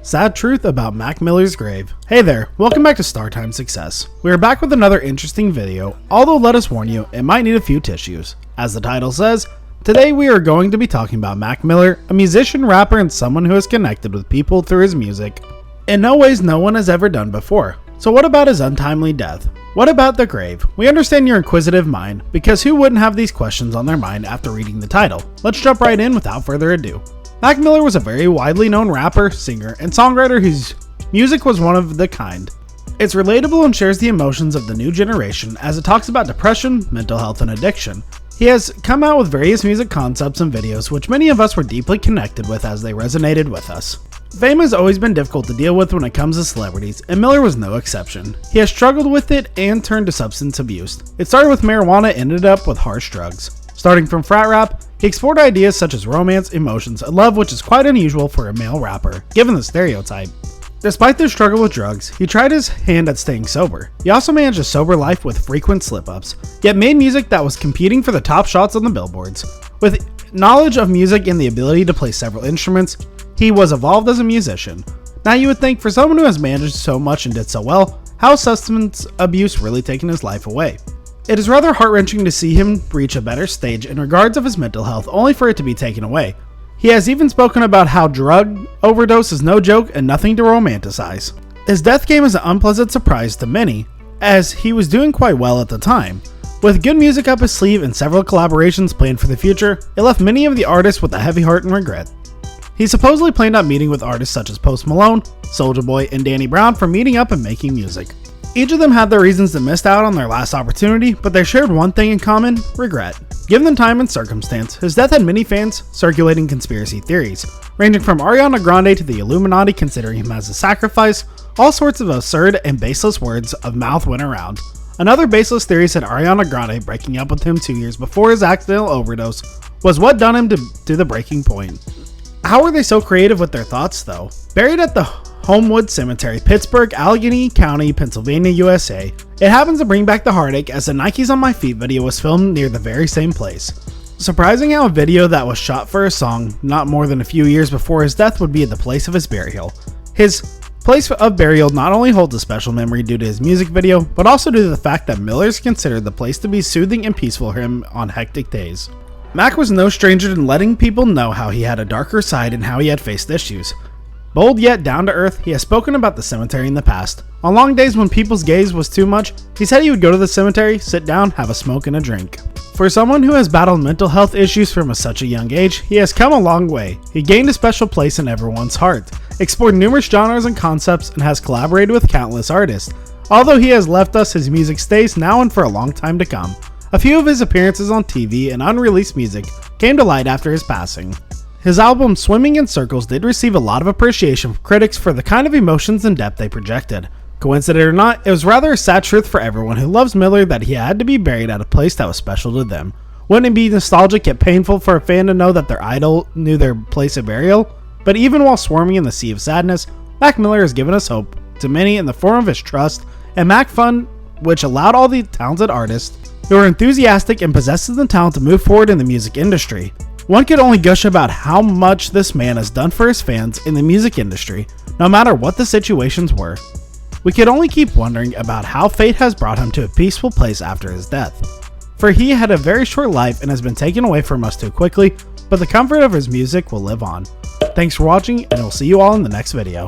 Sad truth about Mac Miller's grave. Hey there, welcome back to StarTime Success. We are back with another interesting video, although let us warn you, it might need a few tissues. As the title says, today we are going to be talking about Mac Miller, a musician, rapper, and someone who has connected with people through his music in no ways no one has ever done before. So what about his untimely death? What about the grave? We understand your inquisitive mind, because who wouldn't have these questions on their mind after reading the title? Let's jump right in without further ado. Mac Miller was a very widely known rapper, singer, and songwriter whose music was one of the kind. It's relatable and shares the emotions of the new generation as it talks about depression, mental health, and addiction. He has come out with various music concepts and videos which many of us were deeply connected with as they resonated with us. Fame has always been difficult to deal with when it comes to celebrities, and Miller was no exception. He has struggled with it and turned to substance abuse. It started with marijuana and ended up with harsh drugs. Starting from frat rap, he explored ideas such as romance, emotions, and love, which is quite unusual for a male rapper, given the stereotype. Despite their struggle with drugs, he tried his hand at staying sober. He also managed a sober life with frequent slip-ups, yet made music that was competing for the top shots on the billboards. With knowledge of music and the ability to play several instruments, he was evolved as a musician. Now you would think for someone who has managed so much and did so well, how has substance abuse really taken his life away? It is rather heart-wrenching to see him reach a better stage in regards of his mental health only for it to be taken away. He has even spoken about how drug overdose is no joke and nothing to romanticize. His death came as an unpleasant surprise to many, as he was doing quite well at the time. With good music up his sleeve and several collaborations planned for the future, it left many of the artists with a heavy heart and regret. He supposedly planned on meeting with artists such as Post Malone, Soulja Boy, and Danny Brown for meeting up and making music. Each of them had their reasons to miss out on their last opportunity, but they shared one thing in common: regret. Given the time and circumstance, his death had many fans circulating conspiracy theories, ranging from Ariana Grande to the Illuminati considering him as a sacrifice. All sorts of absurd and baseless words of mouth went around. Another baseless theory said Ariana Grande breaking up with him 2 years before his accidental overdose was what done him to the breaking point. How were they so creative with their thoughts though? Buried at the Homewood Cemetery, Pittsburgh, Allegheny County, Pennsylvania, USA. It happens to bring back the heartache as the Nikes on My Feet video was filmed near the very same place. Surprising how a video that was shot for a song not more than a few years before his death would be at the place of his burial. His place of burial not only holds a special memory due to his music video, but also due to the fact that Miller's considered the place to be soothing and peaceful for him on hectic days. Mac was no stranger to letting people know how he had a darker side and how he had faced issues. Bold yet down to earth, he has spoken about the cemetery in the past. On long days when people's gaze was too much, he said he would go to the cemetery, sit down, have a smoke and a drink. For someone who has battled mental health issues from such a young age, he has come a long way. He gained a special place in everyone's heart, explored numerous genres and concepts, and has collaborated with countless artists. Although he has left us, his music stays now and for a long time to come. A few of his appearances on TV and unreleased music came to light after his passing. His album Swimming in Circles did receive a lot of appreciation from critics for the kind of emotions and depth they projected. Coincident or not, it was rather a sad truth for everyone who loves Miller that he had to be buried at a place that was special to them. Wouldn't it be nostalgic yet painful for a fan to know that their idol knew their place of burial? But even while swarming in the sea of sadness, Mac Miller has given us hope to many in the form of his trust and Mac Fund, which allowed all the talented artists who are enthusiastic and possesses the talent to move forward in the music industry. One could only gush about how much this man has done for his fans in the music industry, no matter what the situations were. We could only keep wondering about how fate has brought him to a peaceful place after his death. For he had a very short life and has been taken away from us too quickly, but the comfort of his music will live on. Thanks for watching, and we'll see you all in the next video.